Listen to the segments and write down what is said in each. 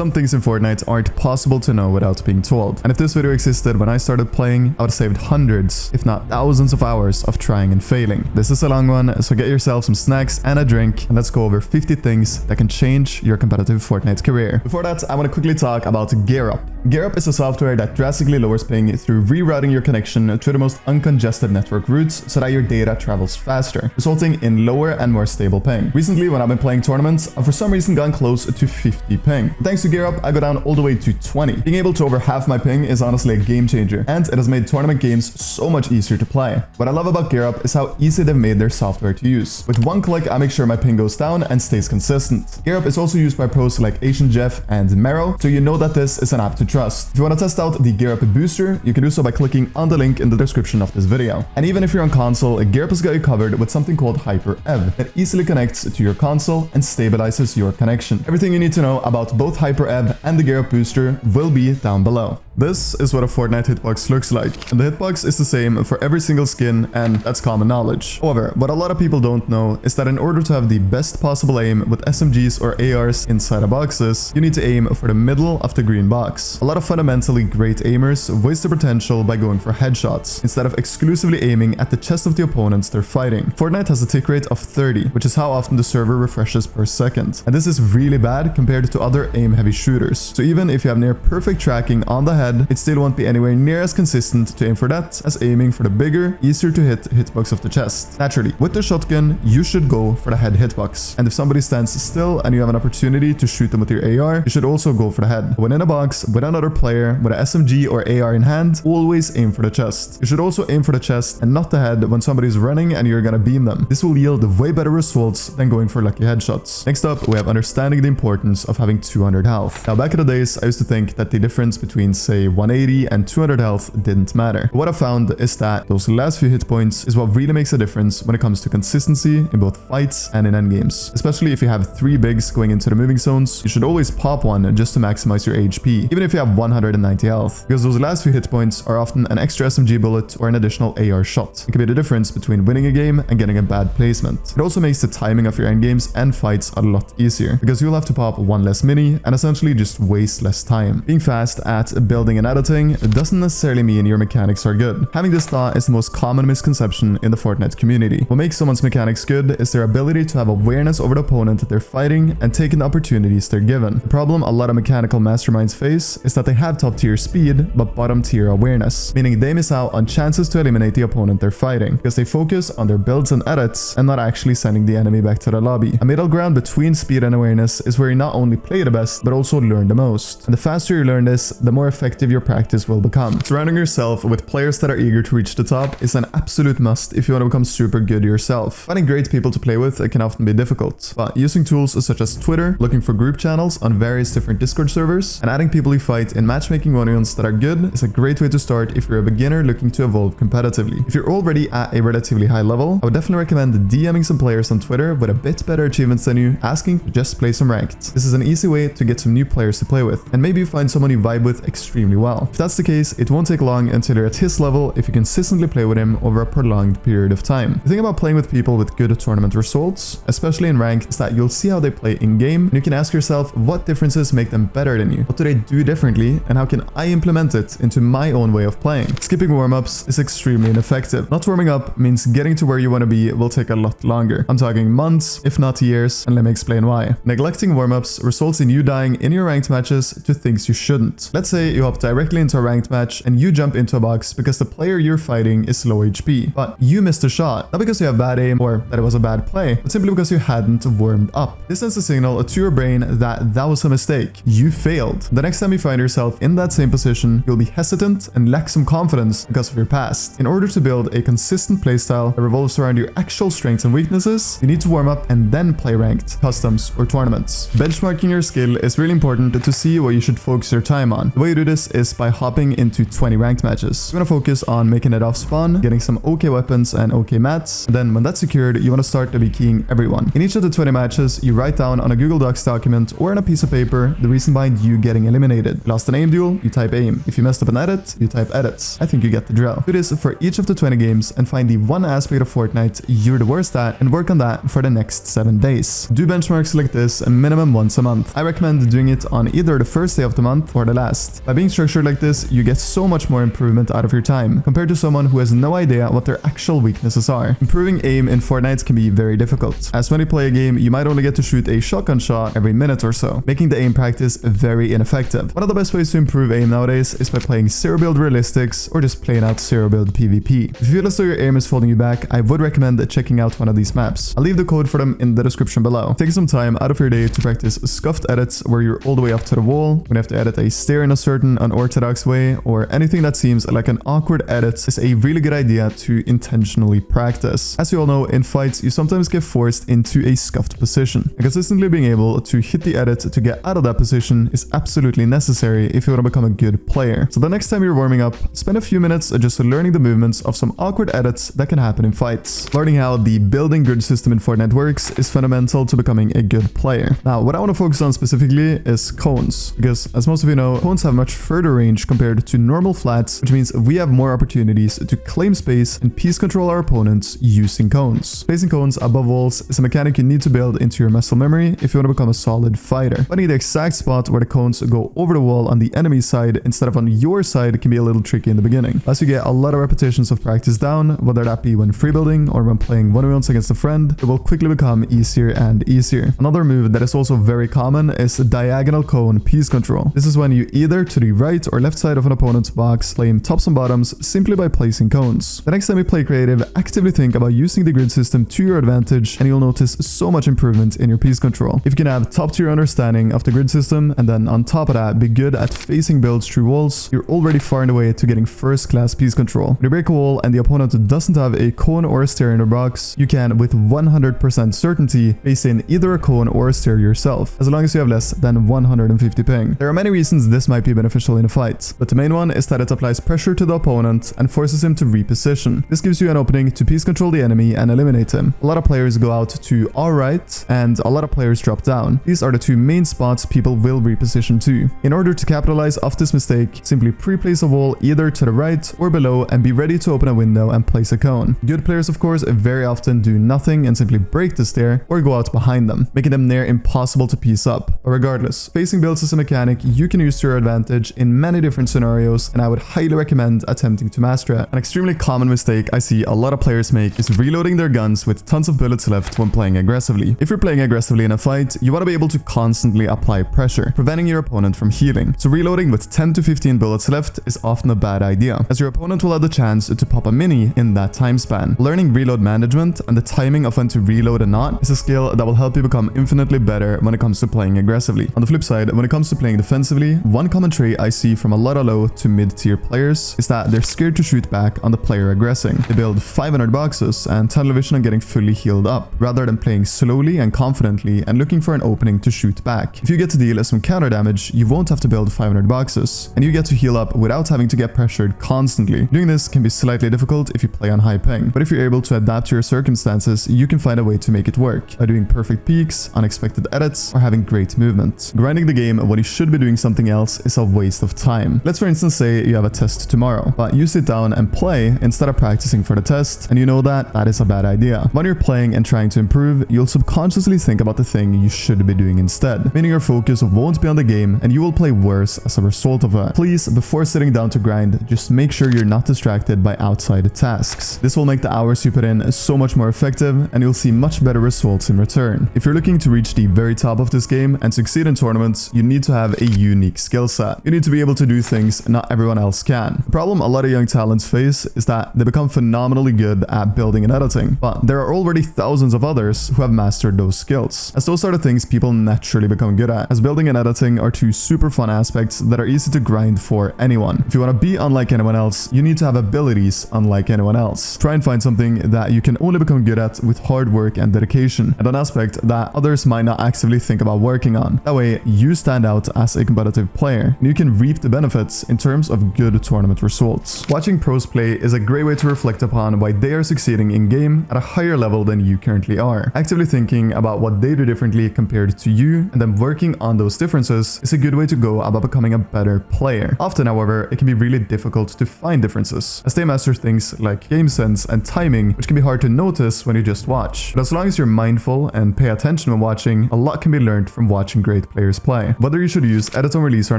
Some things in Fortnite aren't possible to know without being told. And if this video existed when I started playing, I would have saved hundreds, if not thousands of hours of trying and failing. This is a long one, so get yourself some snacks and a drink, and let's go over 50 things that can change your competitive Fortnite career. Before that, I want to quickly talk about GearUp. GearUp is a software that drastically lowers ping through rerouting your connection to the most uncongested network routes so that your data travels faster, resulting in lower and more stable ping. Recently, when I've been playing tournaments, I've for some reason gone close to 50 ping. Thanks to GearUp, I go down all the way to 20. Being able to over half my ping is honestly a game changer, and it has made tournament games so much easier to play. What I love about GearUp is how easy they've made their software to use. With one click, I make sure my ping goes down and stays consistent. GearUp is also used by pros like Asian Jeff and Mero, so you know that this is an app to trust. If you want to test out the GearUp booster, you can do so by clicking on the link in the description of this video. And even if you're on console, GearUp has got you covered with something called HyperEV that easily connects to your console and stabilizes your connection. Everything you need to know about both HyperEV and the GearUp booster will be down below. This is what a Fortnite hitbox looks like, and the hitbox is the same for every single skin, and that's common knowledge. However, what a lot of people don't know is that in order to have the best possible aim with SMGs or ARs inside of boxes, you need to aim for the middle of the green box. A lot of fundamentally great aimers waste their potential by going for headshots, instead of exclusively aiming at the chest of the opponents they're fighting. Fortnite has a tick rate of 30, which is how often the server refreshes per second, and this is really bad compared to other aim-heavy shooters. So even if you have near perfect tracking on the head, it still won't be anywhere near as consistent to aim for that as aiming for the bigger, easier to hit hitbox of the chest. Naturally, with the shotgun, you should go for the head hitbox, and if somebody stands still and you have an opportunity to shoot them with your AR, you should also go for the head. When in a box with another player with an SMG or AR in hand, always aim for the chest. You should also aim for the chest and not the head when somebody's running and you're gonna beam them. This will yield way better results than going for lucky headshots. Next up, we have understanding the importance of having 200 health. Now, back in the days, I used to think that the difference between, say, 180 and 200 health didn't matter. But what I found is that those last few hit points is what really makes a difference when it comes to consistency in both fights and in endgames. Especially if you have 3 bigs going into the moving zones, you should always pop one just to maximize your HP, even if you have 190 health, because those last few hit points are often an extra SMG bullet or an additional AR shot. It can be the difference between winning a game and getting a bad placement. It also makes the timing of your endgames and fights a lot easier, because you'll have to pop one less mini and essentially just waste less time. Being fast at building and editing doesn't necessarily mean your mechanics are good. Having this thought is the most common misconception in the Fortnite community. What makes someone's mechanics good is their ability to have awareness over the opponent they're fighting and taking the opportunities they're given. The problem a lot of mechanical masterminds face is that they have top tier speed but bottom tier awareness, meaning they miss out on chances to eliminate the opponent they're fighting because they focus on their builds and edits and not actually sending the enemy back to the lobby. A middle ground between speed and awareness is where you not only play the best but also learn the most. And the faster you learn this, the more effective your practice will become. Surrounding yourself with players that are eager to reach the top is an absolute must if you want to become super good yourself. Finding great people to play with can often be difficult, but using tools such as Twitter, looking for group channels on various different Discord servers, and adding people you fight in matchmaking one-on-ones that are good is a great way to start if you're a beginner looking to evolve competitively. If you're already at a relatively high level, I would definitely recommend DMing some players on Twitter with a bit better achievements than you, asking to just play some ranked. This is an easy way to get some new players to play with, and maybe you find someone you vibe with extremely well. If that's the case, it won't take long until you're at his level if you consistently play with him over a prolonged period of time. The thing about playing with people with good tournament results, especially in ranked, is that you'll see how they play in-game, and you can ask yourself what differences make them better than you. What do they do differently, and how can I implement it into my own way of playing? Skipping warm-ups is extremely ineffective. Not warming up means getting to where you want to be will take a lot longer. I'm talking months, if not years, and let me explain why. Neglecting warm-ups results in you dying in your ranked matches to things you shouldn't. Let's say you hop directly into a ranked match and you jump into a box because the player you're fighting is low HP, but you missed a shot, not because you have bad aim or that it was a bad play, but simply because you hadn't warmed up. This sends a signal to your brain that that was a mistake. You failed. The next time you find yourself in that same position, you'll be hesitant and lack some confidence because of your past. In order to build a consistent playstyle that revolves around your actual strengths and weaknesses, you need to warm up and then play ranked, customs, or tournaments. Benchmarking your skill is really important to see what you should focus your time on. The way you do this this is by hopping into 20 ranked matches. You're gonna focus on making it off spawn, getting some okay weapons and okay mats. Then when that's secured, you want to start to be keying everyone. In each of the 20 matches, you write down on a Google Docs document or on a piece of paper the reason behind you getting eliminated. You lost an aim duel, you type aim. If you messed up an edit, you type edits. I think you get the drill. Do this for each of the 20 games and find the one aspect of Fortnite you're the worst at and work on that for the next 7 days. Do benchmarks like this a minimum once a month. I recommend doing it on either the first day of the month or the last. By being structured like this, you get so much more improvement out of your time compared to someone who has no idea what their actual weaknesses are. Improving aim in Fortnite can be very difficult, as when you play a game, you might only get to shoot a shotgun shot every minute or so, making the aim practice very ineffective. One of the best ways to improve aim nowadays is by playing zero build realistics or just plain out zero build PvP. If you feel as though your aim is holding you back, I would recommend checking out one of these maps. I'll leave the code for them in the description below. Take some time out of your day to practice scuffed edits where you're all the way up to the wall, when you have to edit a stair in a certain unorthodox way, or anything that seems like an awkward edit is a really good idea to intentionally practice. As you all know, in fights, you sometimes get forced into a scuffed position, and consistently being able to hit the edit to get out of that position is absolutely necessary if you want to become a good player. So the next time you're warming up, spend a few minutes just learning the movements of some awkward edits that can happen in fights. Learning how the building grid system in Fortnite works is fundamental to becoming a good player. Now, what I want to focus on specifically is cones, because as most of you know, cones have much further range compared to normal flats, which means we have more opportunities to claim space and piece control our opponents using cones. Placing cones above walls is a mechanic you need to build into your muscle memory if you want to become a solid fighter. Finding the exact spot where the cones go over the wall on the enemy side instead of on your side can be a little tricky in the beginning. As you get a lot of repetitions of practice down, whether that be when free building or when playing 1v1s against a friend, it will quickly become easier and easier. Another move that is also very common is diagonal cone piece control. This is when you either to the right or left side of an opponent's box claim tops and bottoms simply by placing cones. The next time you play creative, actively think about using the grid system to your advantage and you'll notice so much improvement in your piece control. If you can have top tier understanding of the grid system and then on top of that be good at facing builds through walls, you're already far and away to getting first class piece control. When you break a wall and the opponent doesn't have a cone or a stair in their box, you can with 100% certainty base in either a cone or a stair yourself, as long as you have less than 150 ping. There are many reasons this might be beneficial in a fight, but the main one is that it applies pressure to the opponent and forces him to reposition. This gives you an opening to piece control the enemy and eliminate him. A lot of players go out to our right and a lot of players drop down. These are the two main spots people will reposition to. In order to capitalize off this mistake, simply pre-place a wall either to the right or below and be ready to open a window and place a cone. Good players of course very often do nothing and simply break the stair or go out behind them, making them near impossible to piece up. But regardless, facing builds is a mechanic you can use to your advantage in many different scenarios, and I would highly recommend attempting to master it. An extremely common mistake I see a lot of players make is reloading their guns with tons of bullets left when playing aggressively. If you're playing aggressively in a fight, you want to be able to constantly apply pressure, preventing your opponent from healing. So reloading with 10 to 15 bullets left is often a bad idea, as your opponent will have the chance to pop a mini in that time span. Learning reload management and the timing of when to reload and not is a skill that will help you become infinitely better when it comes to playing aggressively. On the flip side, when it comes to playing defensively, one common trait I see from a lot of low to mid-tier players is that they're scared to shoot back on the player aggressing. They build 500 boxes and tunnel vision on getting fully healed up, rather than playing slowly and confidently and looking for an opening to shoot back. If you get to deal some counter damage, you won't have to build 500 boxes, and you get to heal up without having to get pressured constantly. Doing this can be slightly difficult if you play on high ping, but if you're able to adapt to your circumstances, you can find a way to make it work by doing perfect peaks, unexpected edits, or having great movement. Grinding the game when you should be doing something else is a waste of time. Let's for instance say you have a test tomorrow, but you sit down and play instead of practicing for the test, and you know that that is a bad idea. When you're playing and trying to improve, you'll subconsciously think about the thing you should be doing instead, meaning your focus won't be on the game and you will play worse as a result of it. Please, before sitting down to grind, just make sure you're not distracted by outside tasks. This will make the hours you put in so much more effective, and you'll see much better results in return. If you're looking to reach the very top of this game and succeed in tournaments, you need to have a unique skill set. You need to be able to do things not everyone else can. The problem a lot of young talents face is that they become phenomenally good at building and editing, but there are already thousands of others who have mastered those skills, as those are the things people naturally become good at, as building and editing are two super fun aspects that are easy to grind for anyone. If you want to be unlike anyone else, you need to have abilities unlike anyone else. Try and find something that you can only become good at with hard work and dedication, and an aspect that others might not actively think about working on. That way, you stand out as a competitive player, and you can can reap the benefits in terms of good tournament results. Watching pros play is a great way to reflect upon why they are succeeding in game at a higher level than you currently are. Actively thinking about what they do differently compared to you and then working on those differences is a good way to go about becoming a better player. Often, however, it can be really difficult to find differences, as they master things like game sense and timing, which can be hard to notice when you just watch. But as long as you're mindful and pay attention when watching, a lot can be learned from watching great players play. Whether you should use edit on release or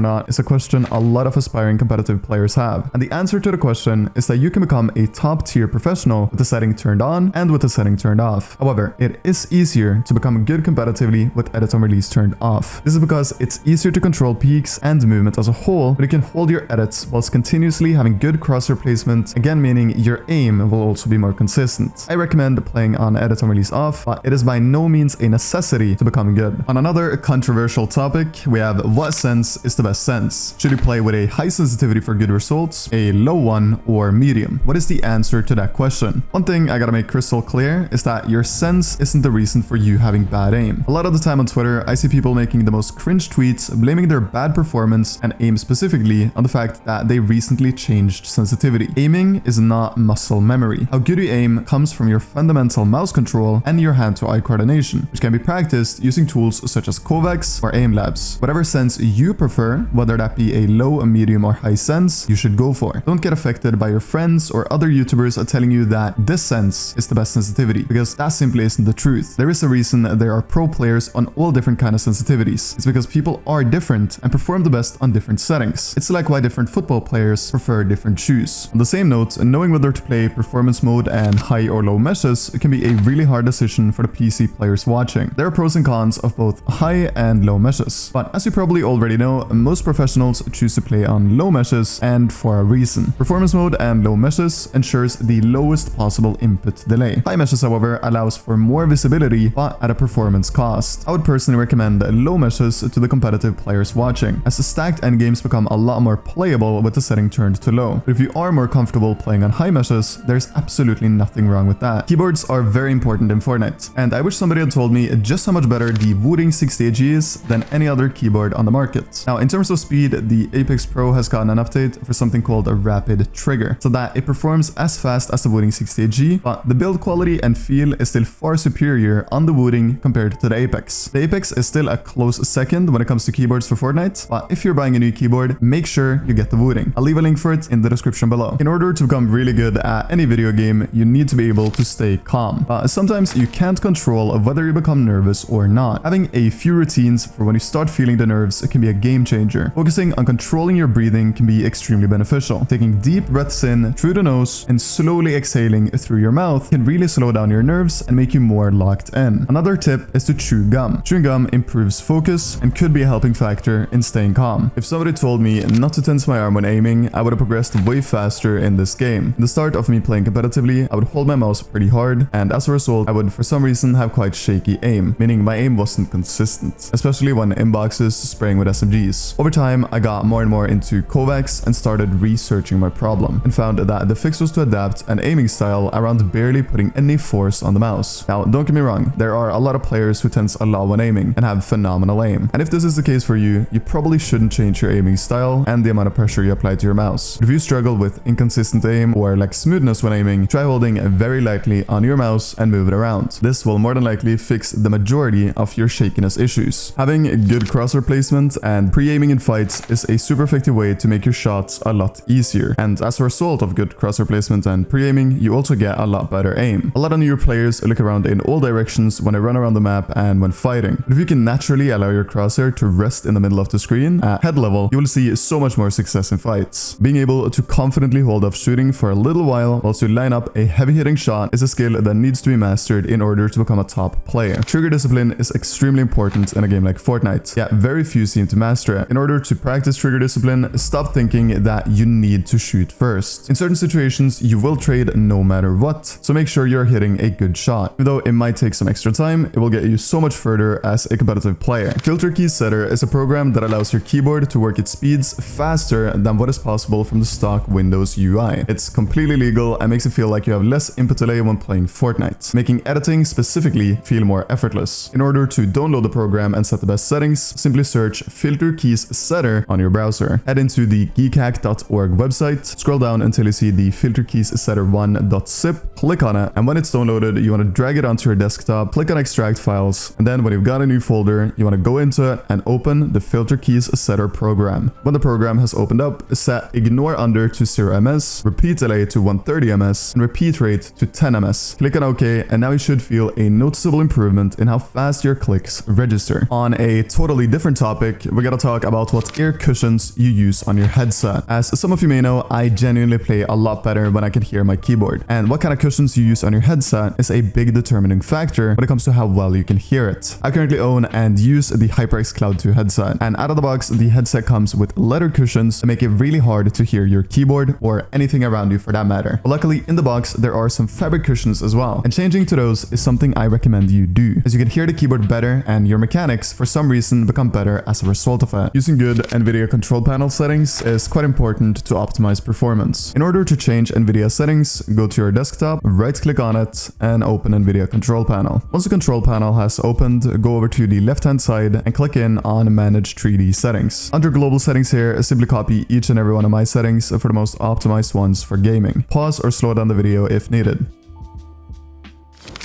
not is a question a lot of aspiring competitive players have, and the answer to the question is that you can become a top tier professional with the setting turned on and with the setting turned off. However, it is easier to become good competitively with edit on release turned off. This is because it's easier to control peaks and movement as a whole, but you can hold your edits whilst continuously having good crosshair placement, again meaning your aim will also be more consistent. I recommend playing on edit on release off, but it is by no means a necessity to become good. On another controversial topic, we have what sense is the best sense? Should you play with a high sensitivity for good results, a low one, or medium? What is the answer to that question? One thing I gotta make crystal clear is that your sense isn't the reason for you having bad aim. A lot of the time on Twitter, I see people making the most cringe tweets, blaming their bad performance and aim specifically on the fact that they recently changed sensitivity. Aiming is not muscle memory. How good you aim comes from your fundamental mouse control and your hand-to-eye coordination, which can be practiced using tools such as Kovacs or Aim Labs. Whatever sense you prefer, whether that be a low, a medium, or high sense, you should go for. Don't get affected by your friends or other YouTubers telling you that this sense is the best sensitivity, because that simply isn't the truth. There is a reason there are pro players on all different kind of sensitivities. It's because people are different and perform the best on different settings. It's like why different football players prefer different shoes. On the same note, knowing whether to play performance mode and high or low meshes can be a really hard decision for the PC players watching. There are pros and cons of both high and low meshes, but as you probably already know, most professionals choose to play on low meshes, and for a reason. Performance mode and low meshes ensures the lowest possible input delay. High meshes, however, allows for more visibility, but at a performance cost. I would personally recommend low meshes to the competitive players watching, as the stacked endgames become a lot more playable with the setting turned to low. But if you are more comfortable playing on high meshes, there's absolutely nothing wrong with that. Keyboards are very important in Fortnite, and I wish somebody had told me just how much better the Wooting 60AG is than any other keyboard on the market. Now, in terms of speed, the Apex Pro has gotten an update for something called a rapid trigger, so that it performs as fast as the Wooting 60AG, but the build quality and feel is still far superior on the Wooting compared to the Apex. The Apex is still a close second when it comes to keyboards for Fortnite, but if you're buying a new keyboard, make sure you get the Wooting. I'll leave a link for it in the description below. In order to become really good at any video game, you need to be able to stay calm. Sometimes you can't control whether you become nervous or not. Having a few routines for when you start feeling the nerves can be a game changer. Focusing on controlling your breathing can be extremely beneficial. Taking deep breaths in through the nose and slowly exhaling through your mouth can really slow down your nerves and make you more locked in. Another tip is to chew gum. Chewing gum improves focus and could be a helping factor in staying calm. If somebody told me not to tense my arm when aiming, I would have progressed way faster in this game. In the start of me playing competitively, I would hold my mouse pretty hard, and as a result, I would for some reason have quite shaky aim, meaning my aim wasn't consistent, especially when in boxes spraying with SMGs. Over time, I got more and more into Kovacs and started researching my problem, and found that the fix was to adapt an aiming style around barely putting any force on the mouse. Now, don't get me wrong, there are a lot of players who tense a lot when aiming and have phenomenal aim, and if this is the case for you, you probably shouldn't change your aiming style and the amount of pressure you apply to your mouse. If you struggle with inconsistent aim or lack smoothness when aiming, try holding very lightly on your mouse and move it around. This will more than likely fix the majority of your shakiness issues. Having good crosshair placement and pre-aiming in fights is a super effective way to make your shots a lot easier, and as a result of good crosshair placement and pre-aiming, you also get a lot better aim. A lot of newer players look around in all directions when they run around the map and when fighting, but if you can naturally allow your crosshair to rest in the middle of the screen at head level, you will see so much more success in fights. Being able to confidently hold off shooting for a little while whilst you line up a heavy hitting shot is a skill that needs to be mastered in order to become a top player. Trigger discipline is extremely important in a game like Fortnite, yet very few seem to master it. In order to practice trigger discipline, stop thinking that you need to shoot first. In certain situations, you will trade no matter what, so make sure you're hitting a good shot. Even though it might take some extra time, it will get you so much further as a competitive player. Filterkeys Setter is a program that allows your keyboard to work at speeds faster than what is possible from the stock Windows UI. It's completely legal and makes it feel like you have less input delay when playing Fortnite, making editing specifically feel more effortless. In order to download the program and set the best settings, simply search Filterkeys Setter similar on your browser. Head into the geekhack.org website, scroll down until you see the Filterkeys setter1.zip, click on it, and when it's downloaded, you want to drag it onto your desktop, click on extract files, and then when you've got a new folder, you want to go into it and open the Filterkeys setter program. When the program has opened up, set ignore under to 0 ms, repeat delay to 130 ms, and repeat rate to 10 ms. Click on OK, and now you should feel a noticeable improvement in how fast your clicks register. On a totally different topic, we're gonna talk about what ear cushions you use on your headset. As some of you may know, I genuinely play a lot better when I can hear my keyboard, and what kind of cushions you use on your headset is a big determining factor when it comes to how well you can hear it. I currently own and use the HyperX Cloud 2 headset, and out of the box, the headset comes with leather cushions to make it really hard to hear your keyboard or anything around you for that matter. But luckily, in the box, there are some fabric cushions as well, and changing to those is something I recommend you do, as you can hear the keyboard better and your mechanics for some reason become better as a result of it. Using good Nvidia control panel settings is quite important to optimize performance. In order to change Nvidia settings, go to your desktop, right click on it, and open Nvidia control panel. Once the control panel has opened, go over to the left hand side and click in on manage 3D settings. Under global settings here, simply copy each and every one of my settings for the most optimized ones for gaming. Pause or slow down the video if needed.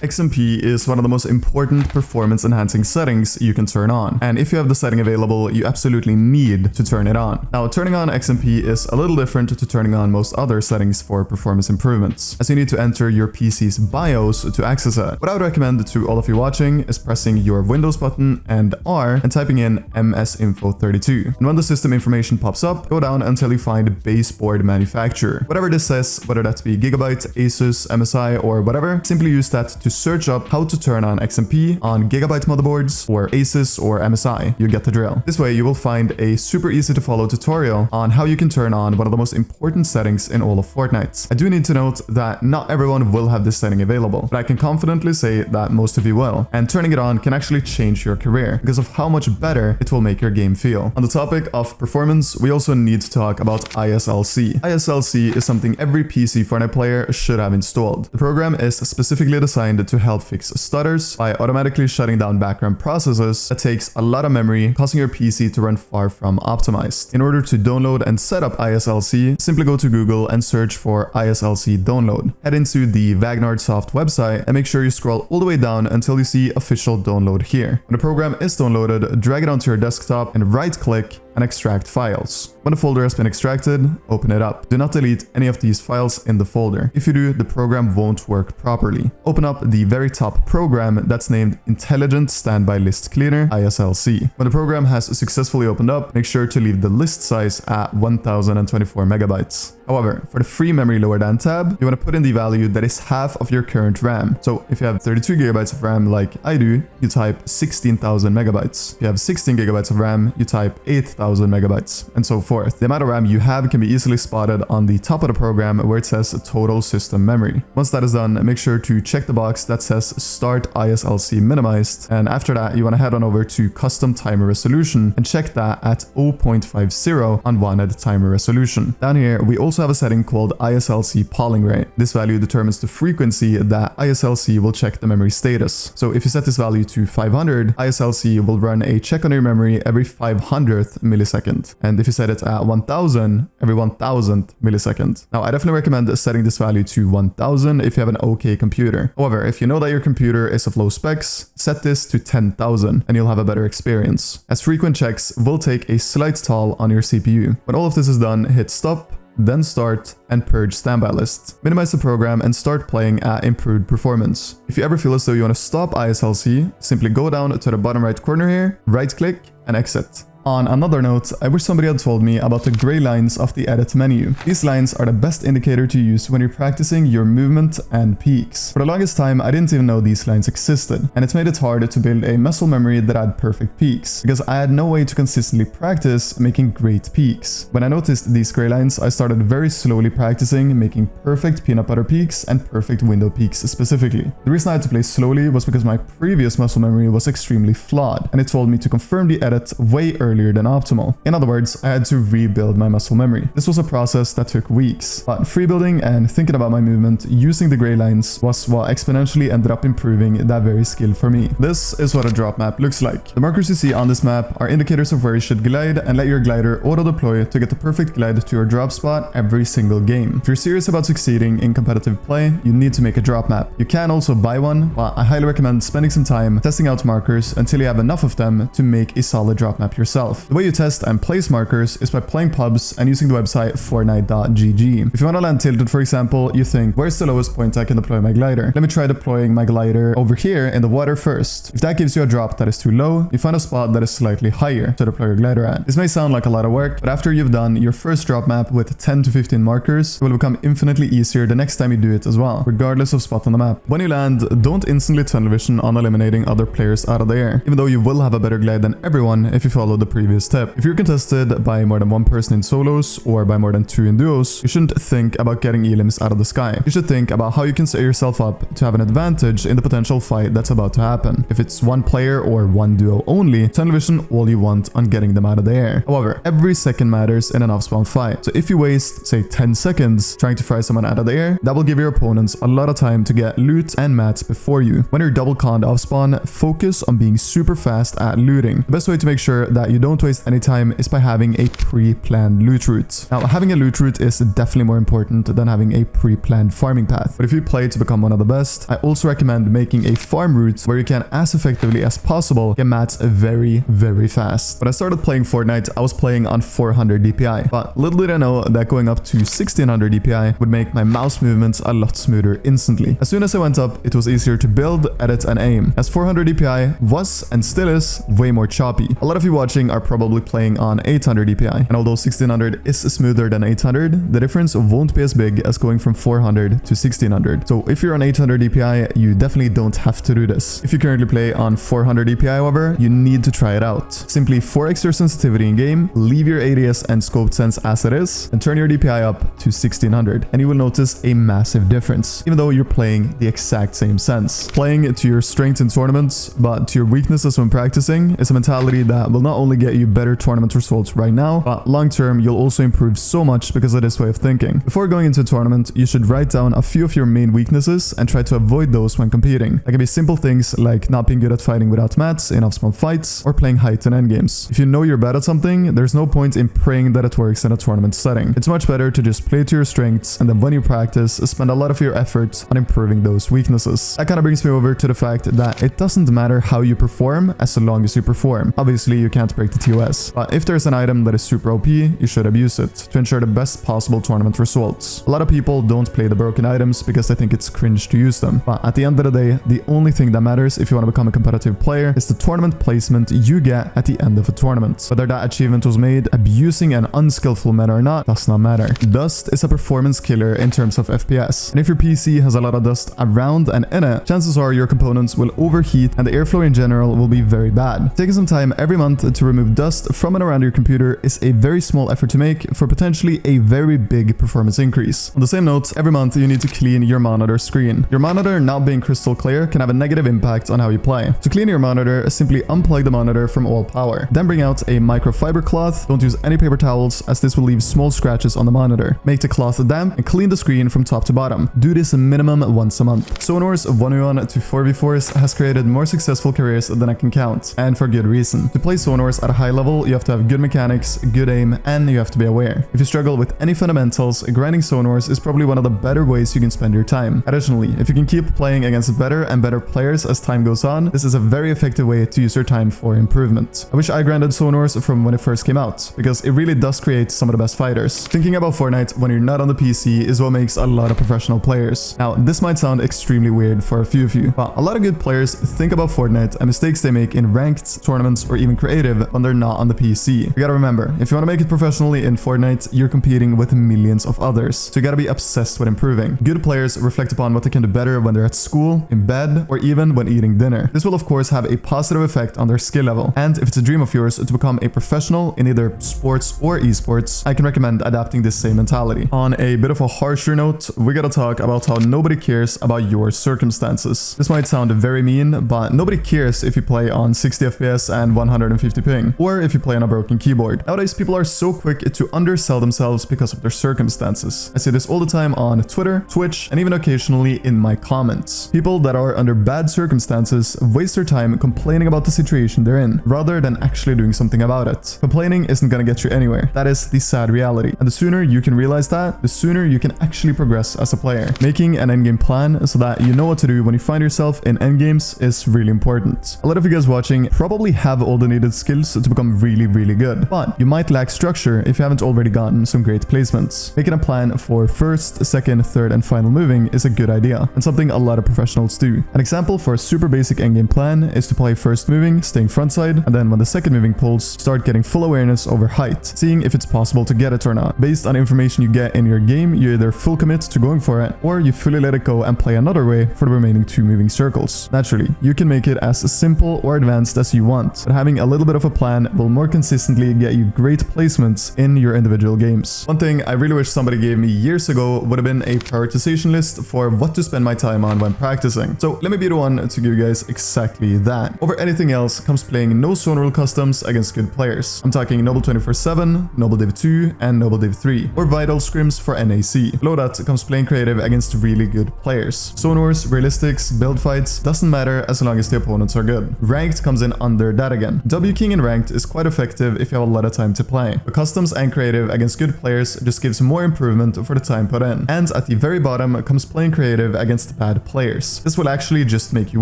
XMP is one of the most important performance enhancing settings you can turn on, and if you have the setting available, you absolutely need to turn it on. Now, turning on XMP is a little different to turning on most other settings for performance improvements, as you need to enter your PC's BIOS to access it. What I would recommend to all of you watching is pressing your Windows button and R and typing in msinfo32. And when the system information pops up, go down until you find baseboard manufacturer. Whatever this says, whether that be Gigabyte, Asus, MSI, or whatever, simply use that to search up how to turn on XMP on Gigabyte motherboards or Asus or MSI. You get the drill. This way you will find a super easy to follow tutorial on how you can turn on one of the most important settings in all of Fortnite. I do need to note that not everyone will have this setting available, but I can confidently say that most of you will, and turning it on can actually change your career because of how much better it will make your game feel. On the topic of performance, we also need to talk about ISLC. ISLC is something every PC Fortnite player should have installed. The program is specifically designed to help fix stutters by automatically shutting down background processes that takes a lot of memory, causing your PC to run far from optimized. In order to download and set up ISLC, simply go to Google and search for ISLC download. Head into the Vagnardsoft website and make sure you scroll all the way down until you see official download here. When the program is downloaded, drag it onto your desktop and right click and extract files. When the folder has been extracted, open it up. Do not delete any of these files in the folder. If you do, the program won't work properly. Open up the very top program that's named Intelligent Standby List Cleaner, ISLC. When the program has successfully opened up, make sure to leave the list size at 1024 megabytes. However, for the free memory lower than tab, you want to put in the value that is half of your current RAM. So if you have 32 gigabytes of RAM like I do, you type 16,000 megabytes. If you have 16 gigabytes of RAM, you type 8,000 megabytes, and so forth. The amount of RAM you have can be easily spotted on the top of the program where it says total system memory. Once that is done, make sure to check the box that says start ISLC minimized, and after that you want to head on over to custom timer resolution and check that at 0.50 on wanted timer resolution. Down here we also have a setting called ISLC polling rate. This value determines the frequency that ISLC will check the memory status. So if you set this value to 500, ISLC will run a check on your memory every 500th millisecond, and if you set it at 1000, every 1000th millisecond. Now I definitely recommend setting this value to 1000 if you have an okay computer. However, if you know that your computer is of low specs, set this to 10,000 and you'll have a better experience, as frequent checks will take a slight toll on your CPU. When all of this is done, hit stop, then start and purge standby list. Minimize the program and start playing at improved performance. If you ever feel as though you want to stop ISLC, simply go down to the bottom right corner here, right click and exit. On another note, I wish somebody had told me about the gray lines of the edit menu. These lines are the best indicator to use when you're practicing your movement and peaks. For the longest time, I didn't even know these lines existed, and it's made it hard to build a muscle memory that had perfect peaks, because I had no way to consistently practice making great peaks. When I noticed these gray lines, I started very slowly practicing making perfect peanut butter peaks and perfect window peaks specifically. The reason I had to play slowly was because my previous muscle memory was extremely flawed, and it told me to confirm the edit way earlier earlier than optimal. In other words, I had to rebuild my muscle memory. This was a process that took weeks, but free building and thinking about my movement using the gray lines was what exponentially ended up improving that very skill for me. This is what a drop map looks like. The markers you see on this map are indicators of where you should glide, and let your glider auto-deploy to get the perfect glide to your drop spot every single game. If you're serious about succeeding in competitive play, you need to make a drop map. You can also buy one, but I highly recommend spending some time testing out markers until you have enough of them to make a solid drop map yourself. The way you test and place markers is by playing pubs and using the website Fortnite.gg. If you want to land tilted, for example, you think, where's the lowest point I can deploy my glider? Let me try deploying my glider over here in the water first. If that gives you a drop that is too low, you find a spot that is slightly higher to deploy your glider at. This may sound like a lot of work, but after you've done your first drop map with 10 to 15 markers, it will become infinitely easier the next time you do it as well, regardless of spot on the map. When you land, don't instantly tunnel vision on eliminating other players out of the air, even though you will have a better glide than everyone if you follow the previous tip. If you're contested by more than one person in solos or by more than two in duos, you shouldn't think about getting elims out of the sky. You should think about how you can set yourself up to have an advantage in the potential fight that's about to happen. If it's one player or one duo only, tunnel vision all you want on getting them out of the air. However, every second matters in an off-spawn fight. So if you waste, say, 10 seconds trying to fry someone out of the air, that will give your opponents a lot of time to get loot and mats before you. When you're double conned off-spawn, focus on being super fast at looting. The best way to make sure that you don't waste any time is by having a pre-planned loot route. Now, having a loot route is definitely more important than having a pre-planned farming path. But if you play to become one of the best, I also recommend making a farm route where you can, as effectively as possible, get mats very, very fast. When I started playing Fortnite, I was playing on 400 DPI, but little did I know that going up to 1600 DPI would make my mouse movements a lot smoother instantly. As soon as I went up, it was easier to build, edit, and aim, as 400 DPI was, and still is, way more choppy. A lot of you watching are probably playing on 800 DPI, and although 1600 is smoother than 800, the difference won't be as big as going from 400 to 1600. So if you're on 800 DPI, you definitely don't have to do this. If you currently play on 400 DPI, however, you need to try it out. Simply 4x your sensitivity in game, leave your ADS and scope sense as it is, and turn your DPI up to 1600, and you will notice a massive difference, even though you're playing the exact same sense. Playing to your strengths in tournaments, but to your weaknesses when practicing, is a mentality that will not only get you better tournament results right now, but long term you'll also improve so much because of this way of thinking. Before going into a tournament, you should write down a few of your main weaknesses and try to avoid those when competing. That can be simple things like not being good at fighting without mats in off-spawn fights, or playing height in endgames. If you know you're bad at something, there's no point in praying that it works in a tournament setting. It's much better to just play to your strengths, and then when you practice, spend a lot of your effort on improving those weaknesses. That kind of brings me over to the fact that it doesn't matter how you perform as long as you perform. Obviously, you can't break the TOS, but if there's an item that is super OP, you should abuse it to ensure the best possible tournament results. A lot of people don't play the broken items because they think it's cringe to use them, but at the end of the day, the only thing that matters if you want to become a competitive player is the tournament placement you get at the end of a tournament. Whether that achievement was made abusing an unskillful meta or not does not matter. Dust is a performance killer in terms of FPS, and if your PC has a lot of dust around and in it, chances are your components will overheat and the airflow in general will be very bad. Taking some time every month to remove dust from and around your computer is a very small effort to make for potentially a very big performance increase. On the same note, every month you need to clean your monitor screen. Your monitor not being crystal clear can have a negative impact on how you play. To clean your monitor, simply unplug the monitor from all power. Then bring out a microfiber cloth. Don't use any paper towels, as this will leave small scratches on the monitor. Make the cloth damp and clean the screen from top to bottom. Do this minimum once a month. Sonor's 1v1 to 4v4s has created more successful careers than I can count, and for good reason. To play Sonors at a high level, you have to have good mechanics, good aim, and you have to be aware. If you struggle with any fundamentals, grinding Sonors is probably one of the better ways you can spend your time. Additionally, if you can keep playing against better and better players as time goes on, this is a very effective way to use your time for improvement. I wish I grinded Sonors from when it first came out, because it really does create some of the best fighters. Thinking about Fortnite when you're not on the PC is what makes a lot of professional players. Now, this might sound extremely weird for a few of you, but a lot of good players think about Fortnite and mistakes they make in ranked, tournaments, or even creative when they're not on the PC. You gotta remember, if you want to make it professionally in Fortnite, you're competing with millions of others, so you gotta be obsessed with improving. Good players reflect upon what they can do better when they're at school, in bed, or even when eating dinner. This will of course have a positive effect on their skill level, and if it's a dream of yours to become a professional in either sports or esports, I can recommend adapting this same mentality. On a bit of a harsher note, we gotta talk about how nobody cares about your circumstances. This might sound very mean, but nobody cares if you play on 60 FPS and 150 ping. thing, or if you play on a broken keyboard. Nowadays, people are so quick to undersell themselves because of their circumstances. I see this all the time on Twitter, Twitch, and even occasionally in my comments. People that are under bad circumstances waste their time complaining about the situation they're in, rather than actually doing something about it. Complaining isn't gonna get you anywhere. That is the sad reality. And the sooner you can realize that, the sooner you can actually progress as a player. Making an endgame plan so that you know what to do when you find yourself in endgames is really important. A lot of you guys watching probably have all the needed skills to become really good, but you might lack structure if you haven't already gotten some great placements. Making a plan for first, second, third, and final moving is a good idea, and something a lot of professionals do. An example for a super basic endgame plan is to play first moving, staying frontside, and then when the second moving pulls, start getting full awareness over height, seeing if it's possible to get it or not. Based on information you get in your game, you either full commit to going for it, or you fully let it go and play another way for the remaining 2 moving circles. Naturally, you can make it as simple or advanced as you want, but having a little bit of a plan will more consistently get you great placements in your individual games. One thing I really wish somebody gave me years ago would have been a prioritization list for what to spend my time on when practicing. So let me be the one to give you guys exactly that. Over anything else comes playing no zone rule customs against good players. I'm talking Noble 24/7, Noble Div 2, and Noble Div 3, or Vital Scrims for NAC. Below that comes playing creative against really good players. Zone wars, realistics, build fights, doesn't matter as long as the opponents are good. Ranked comes in under that again. W King in ranked is quite effective if you have a lot of time to play. But customs and creative against good players just gives more improvement for the time put in. And at the very bottom comes playing creative against bad players. This will actually just make you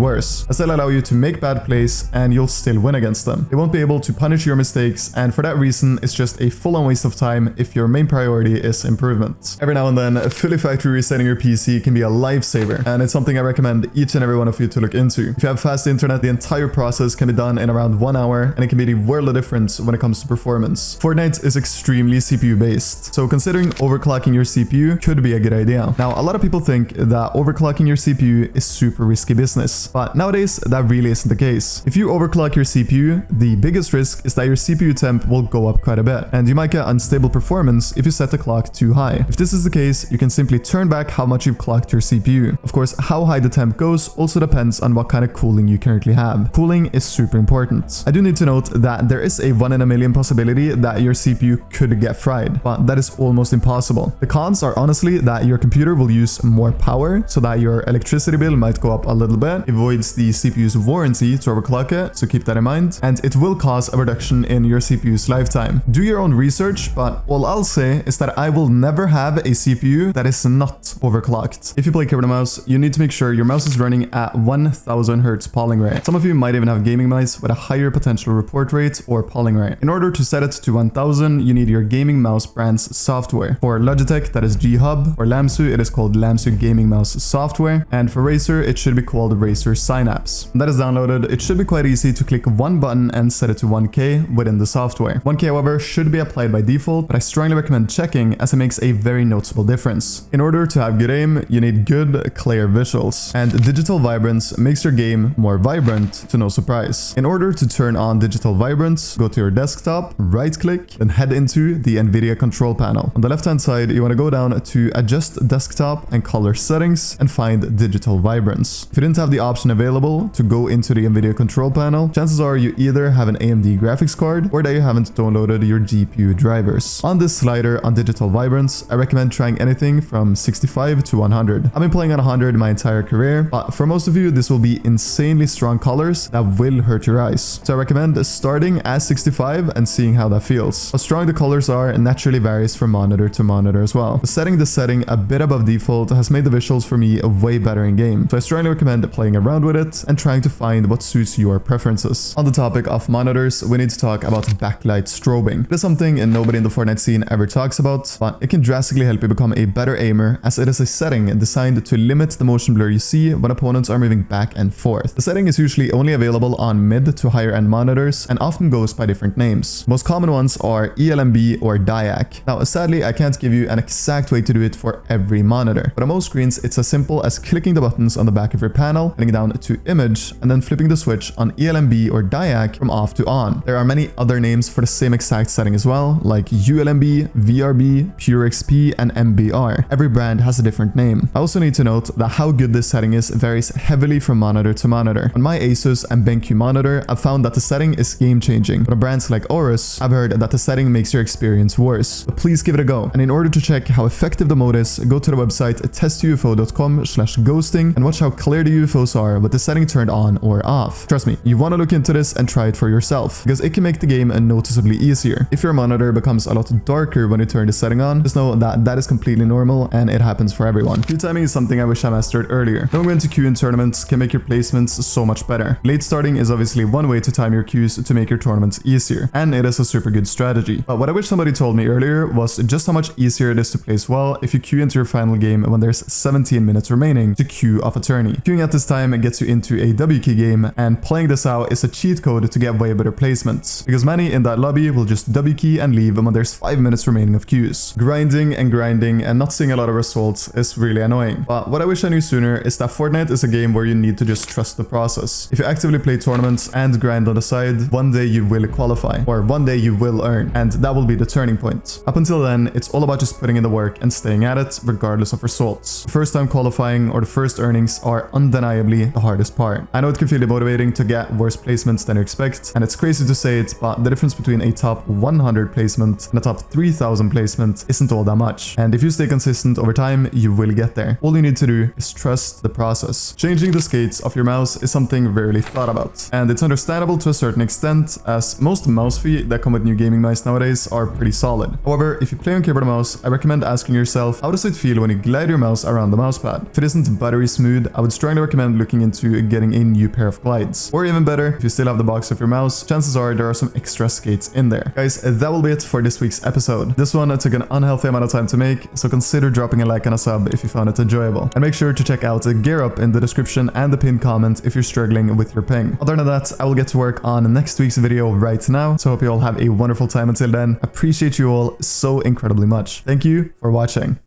worse, as they'll allow you to make bad plays and you'll still win against them. They won't be able to punish your mistakes, and for that reason it's just a full-on waste of time if your main priority is improvement. Every now and then, fully factory resetting your PC can be a lifesaver, and it's something I recommend each and every one of you to look into. If you have fast internet, the entire process can be done in around 1 hour, and it can be the world of difference when it comes to performance. Fortnite is extremely CPU based, so considering overclocking your CPU could be a good idea. Now, a lot of people think that overclocking your CPU is super risky business, but nowadays that really isn't the case. If you overclock your CPU, the biggest risk is that your CPU temp will go up quite a bit, and you might get unstable performance if you set the clock too high. If this is the case, you can simply turn back how much you've clocked your CPU. Of course, how high the temp goes also depends on what kind of cooling you currently have. Cooling is super important. I do need to note that there is a 1 in a million possibility that your CPU could get fried, but that is almost impossible. The cons are honestly that your computer will use more power, so that your electricity bill might go up a little bit. It voids the CPU's warranty to overclock it, so keep that in mind, and it will cause a reduction in your CPU's lifetime. Do your own research, but all I'll say is that I will never have a CPU that is not overclocked. If you play keyboard and mouse, you need to make sure your mouse is running at 1000 Hz polling rate. Some of you might even have gaming mice with a higher potential report rate or polling rate. In order to set it to 1000, you need your gaming mouse brand's software. For Logitech, that is G-Hub. For Lamsu, it is called Lamsu Gaming Mouse Software. And for Razer, it should be called Razer Synapse. When that is downloaded, it should be quite easy to click one button and set it to 1K within the software. 1K, however, should be applied by default, but I strongly recommend checking as it makes a very noticeable difference. In order to have good aim, you need good, clear visuals. And digital vibrance makes your game more vibrant, to no surprise. In order to turn on digital vibrance, go to your desktop, right-click, then head into the Nvidia control panel. On the left-hand side, you want to go down to Adjust Desktop and Color Settings and find Digital Vibrance. If you didn't have the option available to go into the Nvidia control panel, chances are you either have an AMD graphics card or that you haven't downloaded your GPU drivers. On this slider on Digital Vibrance, I recommend trying anything from 65 to 100. I've been playing on 100 my entire career, but for most of you, this will be insanely strong colors that will hurt your eyes. So I recommend starting at 65 and seeing how that feels. How strong the colors are naturally varies from monitor to monitor as well. But setting the setting a bit above default has made the visuals for me way better in game. So I strongly recommend playing around with it and trying to find what suits your preferences. On the topic of monitors, we need to talk about backlight strobing. This is something nobody in the Fortnite scene ever talks about, but it can drastically help you become a better aimer, as it is a setting designed to limit the motion blur you see when opponents are moving back and forth. The setting is usually only available on mid to higher end monitors and often goes by different names. Most common ones are ELMB or DIAC. Now, sadly, I can't give you an exact way to do it for every monitor, but on most screens, it's as simple as clicking the buttons on the back of your panel, heading down to image, and then flipping the switch on ELMB or DIAC from off to on. There are many other names for the same exact setting as well, like ULMB, VRB, PureXP, and MBR. Every brand has a different name. I also need to note that how good this setting is varies heavily from monitor to monitor. On my Asus and BenQ monitor, I've found that the setting is game-changing. But on brands like Aorus, I've heard that the setting makes your experience worse. But please give it a go. And in order to check how effective the mode is, go to the website testufo.com/ghosting and watch how clear the UFOs are with the setting turned on or off. Trust me, you want to look into this and try it for yourself, because it can make the game noticeably easier. If your monitor becomes a lot darker when you turn the setting on, just know that that is completely normal and it happens for everyone. Queue timing is something I wish I mastered earlier. Knowing when to queue in tournaments can make your placements so much better. Late starting is obviously one way to time your queues to make your tournaments easier, and it is a super good strategy. But what I wish somebody told me earlier was just how much easier it is to place well if you queue into your final game when there's 17 minutes remaining to queue off a tourney. Queuing at this time gets you into a W key game, and playing this out is a cheat code to get way better placements, because many in that lobby will just W key and leave when there's 5 minutes remaining of queues. Grinding and not seeing a lot of results is really annoying. But what I wish I knew sooner is that Fortnite is a game where you need to just trust the process. If you actively play tournaments and grind on the side, one day you will qualify, or one day you will earn, and that will be the turning point. Up until then, it's all about just putting in the work and staying at it regardless of results. First time qualifying or the first earnings are undeniably the hardest part. I know it can feel demotivating to get worse placements than you expect, and it's crazy to say it, but the difference between a top 100 placement and a top 3000 placement isn't all that much. And if you stay consistent over time, you will get there. All you need to do is trust the process. Changing the skates of your mouse is something rarely thought about, and it's understandable to a certain extent, as most mouse feet that come with new gaming mice nowadays are pretty solid. However, if you play on keyboard and mouse, I recommend asking yourself, how does it feel when you glide your mouse around the mousepad? If it isn't buttery smooth, I would strongly recommend looking into getting a new pair of glides. Or even better, if you still have the box of your mouse, chances are there are some extra skates in there. Guys, that will be it for this week's episode. This one took an unhealthy amount of time to make, so consider dropping a like and a sub if you found it enjoyable. And make sure to check out Gear Up in the description and the pinned comment if you're struggling with your ping. Other than that, I will get to work on next week's video right now, so hope you all have a wonderful time until then. Appreciate you all so incredibly much. Thank you for watching.